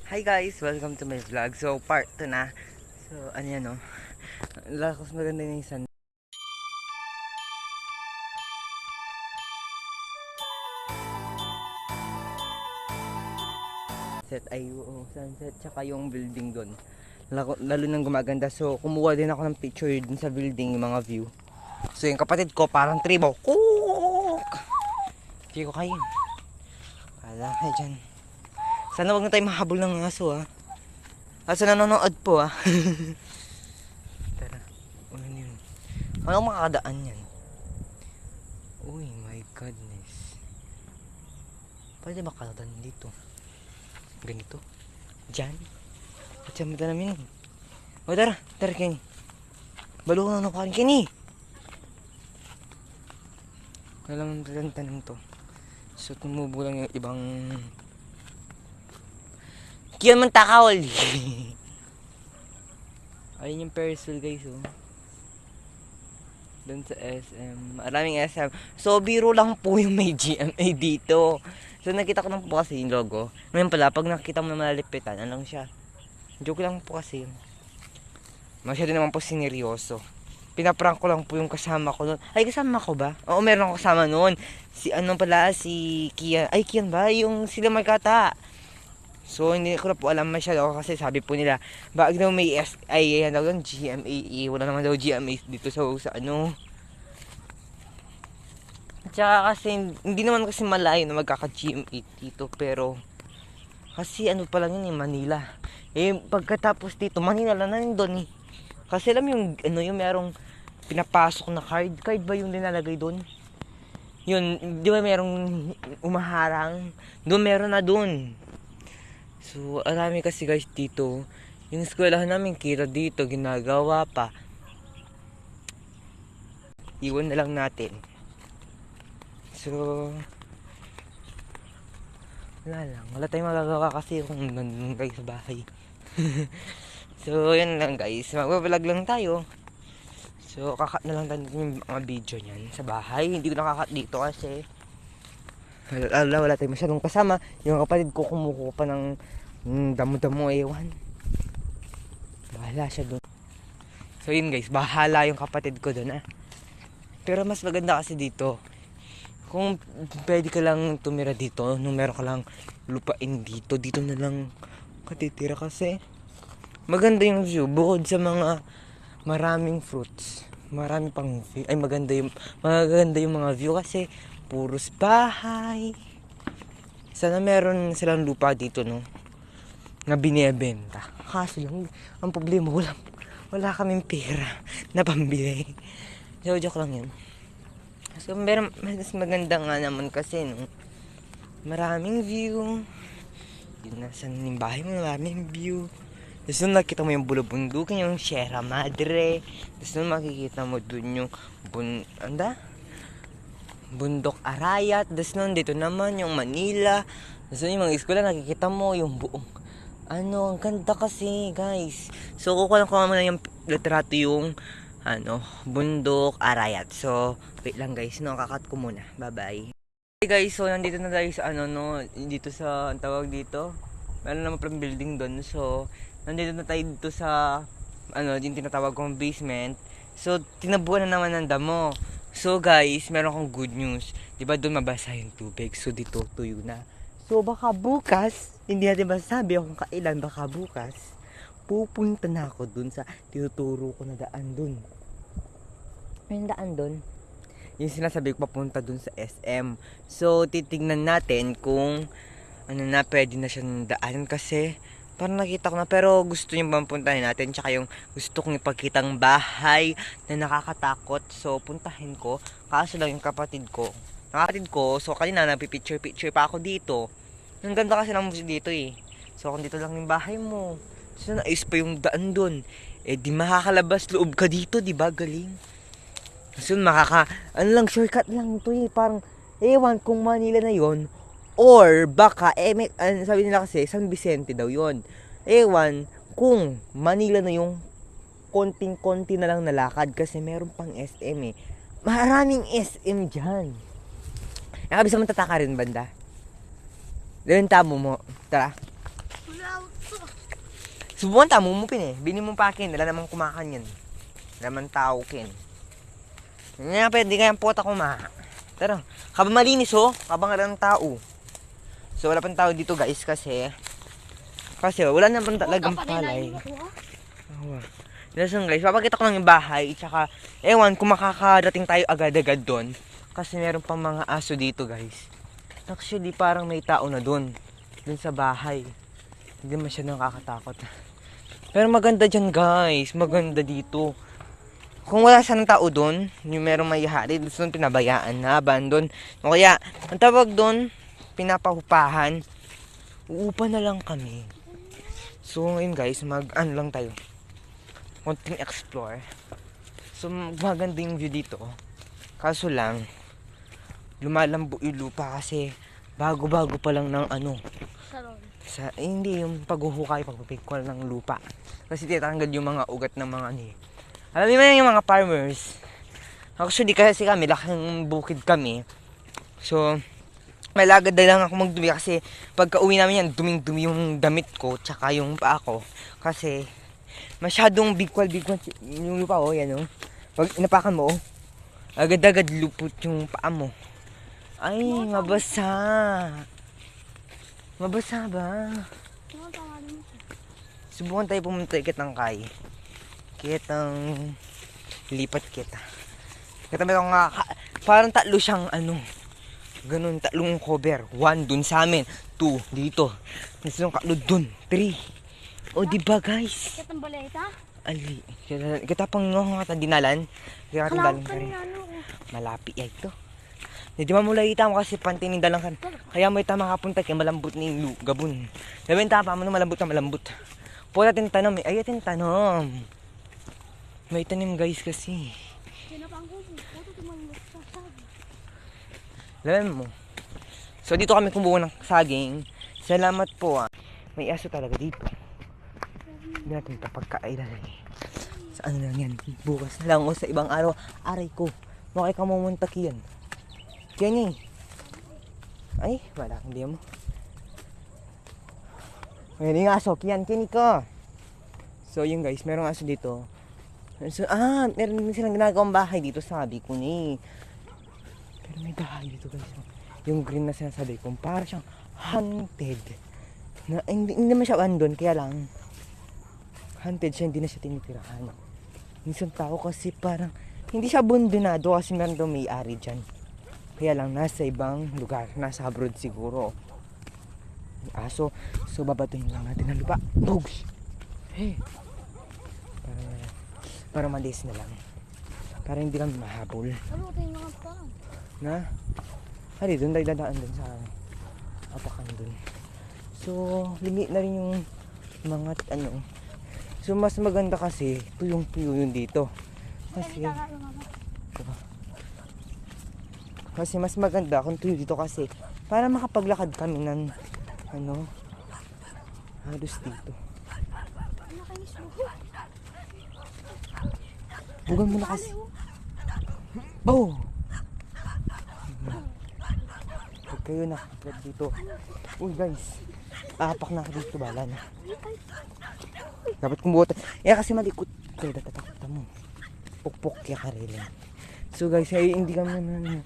Hi guys! Welcome to my vlog. So, part 2 na. So, ano yan, no? Lakas maganda yung sunset ay yung sunset tsaka yung building doon. Lalo nang gumaganda. So, kumuha din ako ng picture dun sa building, yung mga view. So, yung kapatid ko, parang tribo. Cook! Hindi ko kayo. Wala kayo dyan. Sana wag na tayo mahabol ng aso, ha? Asa nanonood po, ha? Tara. Ano yun? Ano makakadaan yan? Uy, my goodness. Pwede ba kadaan dito? Ganito? Diyan? At siya mata namin. O tara, tara Kenny. Balo na karin Kenny. Walang tanong to. So tumubo lang yung ibang kiyan man takawal. Ayun yung Ferris wheel guys, oh. Doon sa SM. Maraming SM. So, biro lang po yung may GMA dito. So, nakita ko lang po kasi yung logo. Ngayon pala, pag nakita mo na malalipitan, ano lang siya? Joke lang po kasi. Masyado naman po sineryoso. Pinaprank ko lang po yung kasama ko noon. Ay, kasama ko ba? Oo, meron ako kasama noon. Si ano pala, si Kian. Ay, Kian ba? Yung sila Markata. So, hindi ko na po alam masyado kasi sabi po nila, bakit daw may ay, yan daw yung GMA, wala naman daw GMA dito sa ano. At saka kasi, hindi naman kasi malayo na magkaka-GMA dito, pero, kasi ano pa lang yun Manila. Eh, pagkatapos dito, Manila lang na rin doon eh. Kasi alam yung, ano yung merong pinapasok na card ba yung nilalagay doon? Yun, di ba merong umaharang? Doon meron na doon. So, arami kasi guys dito. Yung eskwelahan namin kita dito, ginagawa pa. Iwan na lang natin. So, wala lang. Wala tayong magagawa kasi kung nandun kayo sa bahay. So, yun lang guys. Magbablog lang tayo. So, kakat na lang tayo yung mga video niyan sa bahay. Hindi ko nakakat dito kasi wala tayong masyadong kasama. Yung kapatid ko kumukuha pa ng damo-damo ewan. Bahala siya doon. So yun guys, bahala yung kapatid ko doon, ah. Pero mas maganda kasi dito. Kung pwede ka lang tumira dito, nung meron ka lang lupain dito, dito na lang katitira kasi maganda yung view. Bukod sa mga maraming fruits, marami pang view. Ay maganda yung mga view kasi puros bahay. Sana meron silang lupa dito, no, na binebenta. Kaso lang, ang problema, wala kaming pera na pambili. So, joke lang yun. So, mas maganda nga naman kasi, no, maraming view. Yun, nasa yung bahay mo, maraming view. Tapos nung nakita mo yung bulubundukin, yung Sierra Madre. Tapos nung makikita mo dun yung Bundok Arayat. Tapos nung dito naman yung Manila. Tapos yung mga eskwela, nakikita mo yung buong ang ganda kasi guys. So kukuha ko muna yung litrato yung Bundok Arayat. So wait lang guys, no, kakat ko muna. Bye bye. Hey guys, so nandito na tayo sa dito sa ang tawag dito. Meron naman pang building doon. So nandito na tayo dito sa yung tinatawag kong basement. So tinabuan na naman ng damo. So guys, meron akong good news. 'Di ba doon mabasa yung tubig? So dito tuyo na. So baka bukas, hindi natin masasabi kung kailan, baka bukas pupunta na ako dun sa tinuturo ko na daan dun. May daan dun. Yung sinasabi ko papunta dun sa SM. So titignan natin kung pwede na siyang daan kasi parang nakita ko na, pero gusto yung pampuntahin natin, tsaka yung gusto kong ipagkitang bahay na nakakatakot. So puntahin ko, kaso lang yung kapatid ko, so kanina nagpipicture pa ako dito. Ang ganda kasi ng musik dito eh. So kung dito lang yung bahay mo, so naayos pa yung daan dun, eh di makakalabas loob ka dito, di ba? Galing. So shortcut lang to eh. Parang ewan kung Manila na yon, or baka sabi nila kasi San Vicente daw yon. Ewan kung Manila na yung konting-konti na lang nalakad kasi meron pang SM eh. Maraming SM dyan. Nakabisa mo tataka rin banda. Doon tamo mo. Tara. Subukan ta, mumupin eh. Bini mo pa akin, wala namang kumakan yan. Wala namang tao kin. Nga pwede kayang pota kuma. Tara, habang malinis oh, habang wala ng tao. So wala pang tao dito guys kasi wala naman talagang palay. Listen guys, papakita ko lang yung bahay. Tsaka, ewan kung makakarating tayo agad-agad doon. Kasi meron pang mga aso dito guys. Actually, parang may tao na doon. Doon sa bahay. Hindi masyadong nakakatakot. Pero maganda dyan guys. Maganda dito. Kung wala sanang tao doon, yung merong may hari, doon pinabayaan na, abandon. O kaya, ang tawag doon, pinapahupahan. Uupa na lang kami. So ngayon guys, mag-ano lang tayo. Konting explore. So maganda yung view dito. Kaso lang, lumalambo yung lupa kasi bago-bago pa lang ng ano. Hindi yung paghuhukay, pagpipikwal ng lupa. Kasi tinatanggal yung mga ugat ng mga ni. Alam niyo yung mga farmers. Actually kasi kami, laking bukid kami. So, may lagad na lang ako magdumi kasi pagka uwi namin yan, duming-dumi yung damit ko tsaka yung paa ko. Kasi masyadong bigkwal yung lupa oh, yan oh. Pag inapakan mo oh, agad-agad lupot yung paa mo. Ay, mabasa. Mabasa ba? Subukan tayo pumunta kitang kay. Kitang lipat kita. Kita meron nga, parang tatlo siyang ano. Ganun, tatlong cover. 1 dun sa amin. 2 dito. Nasunong kaklo dun. 3. O diba guys? Kitang baleta? Ali. Kita pang nga dinalan. Kaya natin dalang ka rin. Malapi ya ito. Hindi mo mula mo kasi pantinin dalang ka. Kaya mo ita makapunta kaya malambot ni gabon. Nabenta pa mo na malambot na malambot. Po natin tanom eh. Ay atin tanom. May tanim guys kasi. Alam mo. So dito kami kumuha ng saging. Salamat po ah. May aso talaga dito. Hindi natin ito pagkailan eh. Sa ano lang yan. Bukas na lang o sa ibang araw. Aray ko. Makay ka mumuntak yan. Kenny. Ay, wala. Hindi mo. May aso. Kenny ko. So yun guys. Merong aso dito. So, meron silang ginagawang bahay dito. Sabi ko ni. Pero may bahay dito guys. Yung green na sinasabi ko. Para siyang haunted. Na, hindi naman siya abandon. Kaya lang. Haunted siya. Hindi na siya tinitirahan. Minsan tao kasi parang. Hindi siya abandonado kasi meron daw may-ari dyan. Kaya lang nasa ibang lugar. Nasa abroad siguro. Aso. So babatuhin lang natin ang lupa. Dogs! Hey! Para malis na lang. Para hindi kami mahabol. Ano ito yung mga parang? Na? Hali, doon tayo dadaan doon sa apakan doon. So, limit na rin yung mga ano. So, mas maganda kasi tuyong-tuyo yun dito. Kasi mas maganda kung tuyo dito kasi para makapaglakad kami ng ano halos dito. Bugan mo na kasi. Oh! Huwag kayo nakakapag dito. Uy guys, apak na ako dito bala na. Dapat kumuha tayo. Kasi malikot. Kaya datatakot mo. Pukpok kaya karela. So guys, hindi kami naman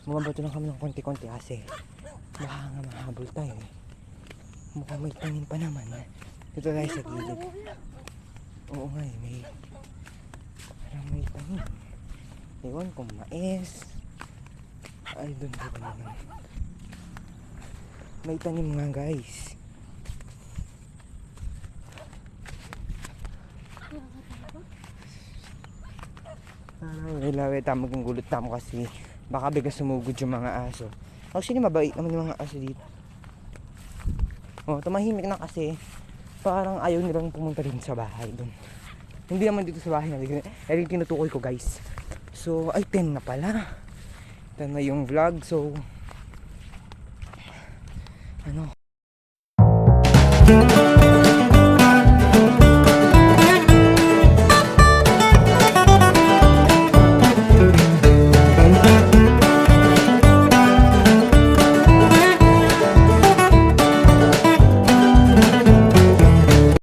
bumabato lang kami ng konti-konti kasi baka nga mahabol tayo eh. Mukhang may tanim pa naman eh. Ito guys sa gilid. Oo nga eh, may tanim. Ewan kung mais. Ay, doon naman. May tanim nga guys. Ilawe tama kong gulot tamo kasi baka bigla sumugod yung mga aso. Actually mabait naman yung mga aso dito. Oh, tumahimik na kasi parang ayaw nilang pumunta rin sa bahay doon. Hindi naman dito sa bahay na tinutukoy ko guys. So ay 10 na pala. 10 na yung vlog. So